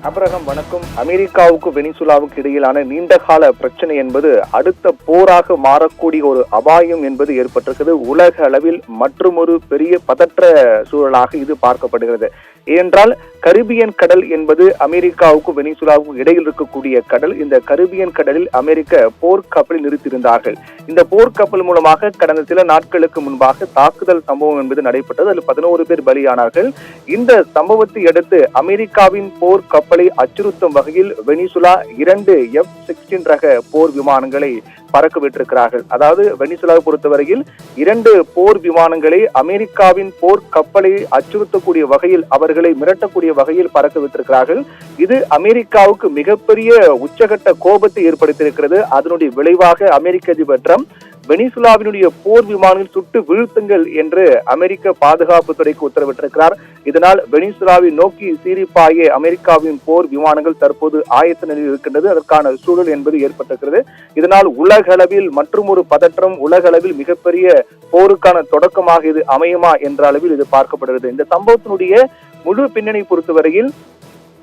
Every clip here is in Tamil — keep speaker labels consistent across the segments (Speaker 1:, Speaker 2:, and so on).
Speaker 1: அபிரகம் வணக்கம். அமெரிக்காவுக்கு வெனிசுலாவுக்கு இடையிலான நீண்டகால பிரச்சனை என்பது அடுத்த போராக மாறக்கூடிய ஒரு அபாயம் என்பது ஏற்பட்டிருக்கிறது. உலக அளவில் மற்றொரு பெரிய பதற்ற சூழலாக இது பார்க்கப்படுகிறது. ஏனென்றால் கரிபியன் கடல் என்பது அமெரிக்காவுக்கு வெனிசுலாவுக்கும் இடையில் இருக்கக்கூடிய கடல். இந்த கரிபியன் கடலில் அமெரிக்க போர்க்கப்பலை நிறுத்தியிருந்தார்கள். இந்த போர்க்கப்பல் மூலமாக கடந்த சில நாட்களுக்கு முன்பாக தாக்குதல் சம்பவம் என்பது நடைபெற்றது. அதில் 11 பேர் பலியானார்கள். இந்த சம்பவத்தை அடுத்து அமெரிக்காவின் போர் கப்பலை அச்சுறுத்தும் வகையில் வெனிசுலா 2 F-16 ரக போர் விமானங்களை பறக்க விட்டிருக்கிறார்கள். அதாவது வெனிசுலாவை பொறுத்தவரையில் 2 போர் விமானங்களை அமெரிக்காவின் போர் கப்பலை அச்சுறுத்தக்கூடிய வகையில், அவர்களை மிரட்டக்கூடிய வகையில் பறக்க விட்டிருக்கிறார்கள். இது அமெரிக்காவுக்கு மிகப்பெரிய உச்சகட்ட கோபத்தை ஏற்படுத்தியிருக்கிறது. அதனுடைய விளைவாக அமெரிக்க அதிபர் ட்ரம்ப் வெனிசுலாவினுடைய போர் விமானங்கள் சுட்டு வீழ்த்துங்கள் என்று அமெரிக்க பாதுகாப்பு துறைக்கு உத்தரவிட்டிருக்கிறார். இதனால் வெனிசுலாவை நோக்கி சீரிப்பாய அமெரிக்காவின் போர் விமானங்கள் தற்போது ஆயத்த நிலையில் இருக்கின்றது. அதற்கான சூழல் என்பது ஏற்பட்டிருக்கிறது. இதனால் உலக அளவில் மற்றும் ஒரு பதற்றம், உலக அளவில் மிகப்பெரிய போருக்கான தொடக்கமாக இது அமையுமா என்ற அளவில் இது பார்க்கப்படுகிறது. இந்த சம்பவத்தினுடைய முழு பின்னணி பொறுத்தவரையில்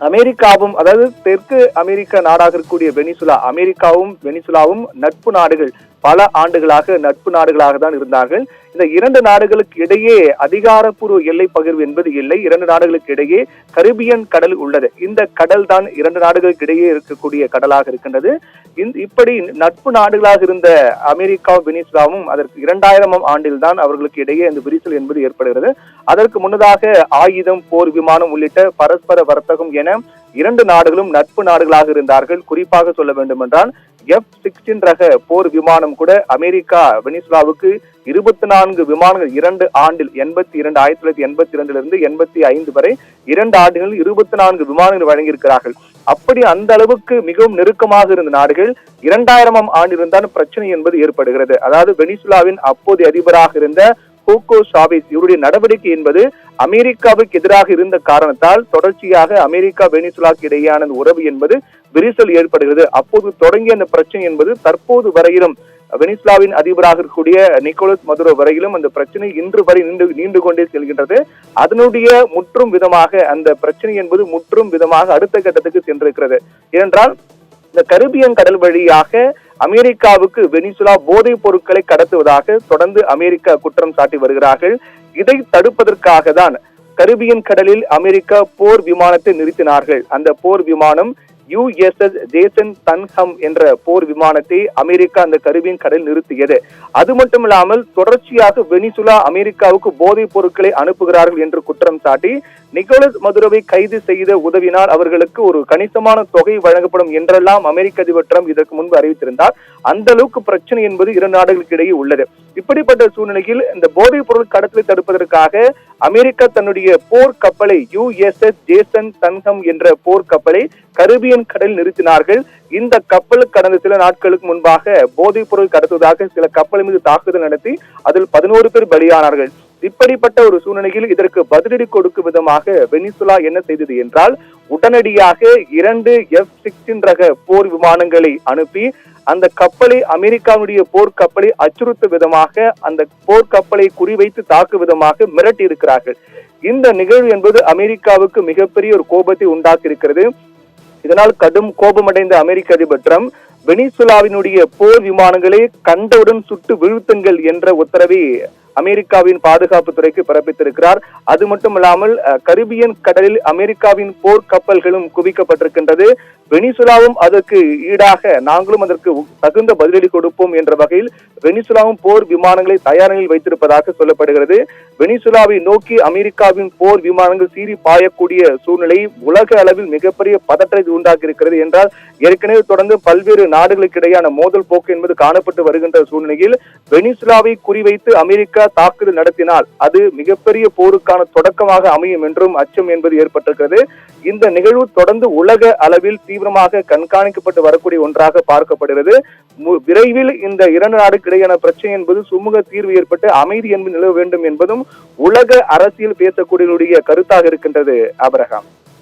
Speaker 1: அமெரிக்காவும், அதாவது தெற்கு அமெரிக்க நாடாக இருக்கக்கூடிய வெனிசுலா, அமெரிக்காவும் வெனிசுலாவும் நட்பு நாடுகள், பல ஆண்டுகளாக நட்பு நாடுகளாக தான் இருந்தார்கள். இந்த 2 நாடுகளுக்கு இடையே அதிகாரப்பூர்வ எல்லை பகிர்வு என்பது இல்லை. 2 நாடுகளுக்கு இடையே கரிபியன் கடல் உள்ளது. இந்த கடல் தான் 2 நாடுகளுக்கு இடையே இருக்கக்கூடிய கடலாக இருக்கின்றது. இப்படி நட்பு நாடுகளாக இருந்த அமெரிக்காவும் வெனிசுலாவும் அதற்கு 2000ஆம் ஆண்டில் தான் அவர்களுக்கு இடையே இந்த விரிசல் என்பது ஏற்படுகிறது. அதற்கு முன்னதாக ஆயுதம், போர் விமானம் உள்ளிட்ட பரஸ்பர வர்த்தகம் என 2 நாடுகளும் நட்பு நாடுகளாக இருந்தார்கள். குறிப்பாக சொல்ல வேண்டும் என்றால் F-16 ரக போர் விமானம் கூட அமெரிக்கா வெனிசுலாவுக்கு 24 விமானங்கள் 2 ஆண்டில் 1982 85 வரை 2 ஆண்டுகளில் 24 விமானங்கள் வழங்கியிருக்கிறார்கள். அப்படி அந்த அளவுக்கு மிகவும் நெருக்கமாக இருந்த நாடுகள் 2000ஆம் ஆண்டில்தான் பிரச்சனை என்பது ஏற்படுகிறது. அதாவது வெனிசுலாவின் அப்போதைய அதிபராக இருந்த ஹூகோ சாவேஸ் இவருடைய நடவடிக்கை என்பது அமெரிக்காவுக்கு எதிராக இருந்த காரணத்தால் தொடர்ச்சியாக அமெரிக்கா வெனிசுலாவுக்கு இடையேயான உறவு என்பது விரிசல் ஏற்படுகிறது. அப்போது தொடங்கிய அந்த பிரச்சனை என்பது தற்போது வரையிலும் வெனிசுலாவின் அதிபராக இருக்கக்கூடிய நிக்கோலஸ் மதுரோ வரையிலும் அந்த பிரச்சனை இன்று வரை நீண்டு கொண்டே செல்கின்றது. அதனுடைய முற்றும் விதமாக அந்த பிரச்சனை என்பது முற்றும் விதமாக அடுத்த கட்டத்துக்கு சென்றிருக்கிறது. ஏனென்றால் இந்த கரிபியன் கடல் வழியாக அமெரிக்காவுக்கு வெனிசுலா போதைப் பொருட்களை கடத்துவதாக தொடர்ந்து அமெரிக்கா குற்றம் சாட்டி வருகிறார்கள். இதை தடுப்பதற்காக தான் கரிபியன் கடலில் அமெரிக்கா போர் விமானத்தை நிறுத்தினார்கள். அந்த போர் விமானம் USS ஜேசன் தன்ஹம் என்ற போர் விமானத்தை அமெரிக்கா அந்த கரிபியன் கடலில் நிறுத்தியது. அது மட்டுமில்லாமல் தொடர்ச்சியாக வெனிசுலா அமெரிக்காவுக்கு போதைப் பொருட்களை அனுப்புகிறார்கள் என்று குற்றம் சாட்டி நிக்கோலஸ் மதுரோவை கைது செய்த உதவினால் அவர்களுக்கு ஒரு கணிசமான தொகை வழங்கப்படும் என்றெல்லாம் அமெரிக்க அதிபர் ட்ரம்ப் இதற்கு முன்பு அறிவித்திருந்தார். அந்த அளவுக்கு பிரச்சனை என்பது 2 நாடுகளுக்கு இடையே உள்ளது. இப்படிப்பட்ட சூழ்நிலையில் இந்த போதைப் பொருள் கடத்தலை தடுப்பதற்காக அமெரிக்கா தன்னுடைய போர் கப்பலை USS ஜேசன் தன்ஹம் என்ற போர் கப்பலை கரிபியன் கடலில் நிறுத்தினார்கள். இந்த கப்பல் கடந்த சில நாட்களுக்கு முன்பாக போதைப் பொருள் கடத்துவதாக சில கப்பல் மீது தாக்குதல் நடத்தி அதில் 11 பேர் பலியானார்கள். இப்படிப்பட்ட ஒரு சூழ்நிலையில் இதற்கு பதிலடி கொடுக்கும் விதமாக வெனிசுலா என்ன செய்தது என்றால் உடனடியாக 2 F-16 ரக போர் விமானங்களை அனுப்பி அந்த கப்பலை, அமெரிக்காவுடைய போர்க்கப்பலை அச்சுறுத்தும் விதமாக, அந்த போர்க்கப்பலை குறிவைத்து தாக்கும் விதமாக மிரட்டி இருக்கிறார்கள். இந்த நிகழ்வு என்பது அமெரிக்காவுக்கு மிகப்பெரிய ஒரு கோபத்தை உண்டாக்கி இருக்கிறது. இதனால் கடும் கோபமடைந்த அமெரிக்க அதிபர் ட்ரம்ப் வெனிசுலாவினுடைய போர் விமானங்களை கண்டவுடன் சுட்டு வீழ்த்துங்கள் என்ற உத்தரவை அமெரிக்காவின் பாதுகாப்பு துறைக்கு பிறப்பித்திருக்கிறார். அது மட்டுமல்லாமல் கரிபியன் கடலில் அமெரிக்காவின் போர் கப்பல்களும் குவிக்கப்பட்டிருக்கின்றது. வெனிசுலாவும் அதற்கு ஈடாக நாங்களும் அதற்கு தகுந்த பதிலடி கொடுப்போம் என்ற வகையில் வெனிசுலாவும் போர் விமானங்களை தயார் நிலையில் வைத்திருப்பதாக சொல்லப்படுகிறது. வெனிசுலாவை நோக்கி அமெரிக்காவின் போர் விமானங்கள் சீறி பாயக்கூடிய சூழ்நிலை உலக அளவில் மிகப்பெரிய பதற்றத்தை உண்டாக்கி இருக்கிறது. என்றால் ஏற்கனவே தொடர்ந்து பல்வேறு நாடுகளுக்கு இடையான மோதல் போக்கு என்பது காணப்பட்டு வருகின்ற சூழ்நிலையில் வெனிசுலாவை குறிவைத்து அமெரிக்கா தாக்குதல் நடத்தினால் அது மிகப்பெரிய போருக்கான தொடக்கமாக அமையும் என்றும் அச்சம் என்பது ஏற்பட்டிருக்கிறது. இந்த நிகழ்வு தொடர்ந்து உலக அளவில் தீவிரமாக கண்காணிக்கப்பட்டு வரக்கூடிய ஒன்றாக பார்க்கப்படுகிறது. விரைவில் இந்த 2 நாடுகளுக்கு இடையான பிரச்சனை என்பது சுமூக தீர்வு ஏற்பட்டு அமைதி என்பது நிலவ வேண்டும் என்பதும் உலக அரசியல் பேசக்கூடியவருடைய கருத்தாக இருக்கின்றது. அபிரகாம்.